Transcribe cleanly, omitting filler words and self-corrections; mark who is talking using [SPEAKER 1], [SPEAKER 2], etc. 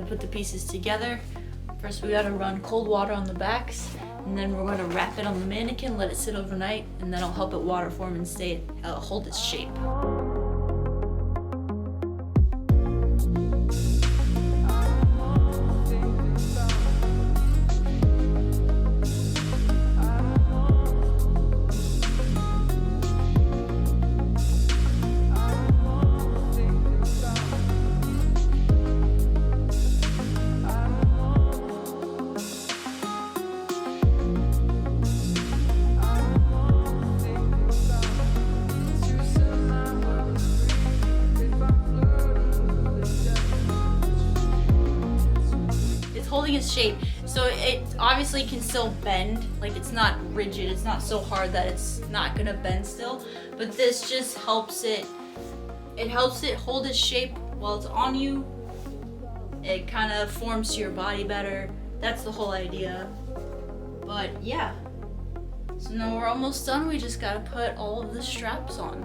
[SPEAKER 1] put the pieces together. First we gotta run cold water on the backs, and then we're gonna wrap it on the mannequin, let it sit overnight, and then I'll help it water form and hold its shape. Holding its shape, so it obviously can still bend. Like, it's not rigid, it's not so hard that it's not gonna bend still, but this just helps it hold its shape while it's on you. It kind of forms to your body better. That's the whole idea. But yeah, so now we're almost done. We just gotta put all of the straps on.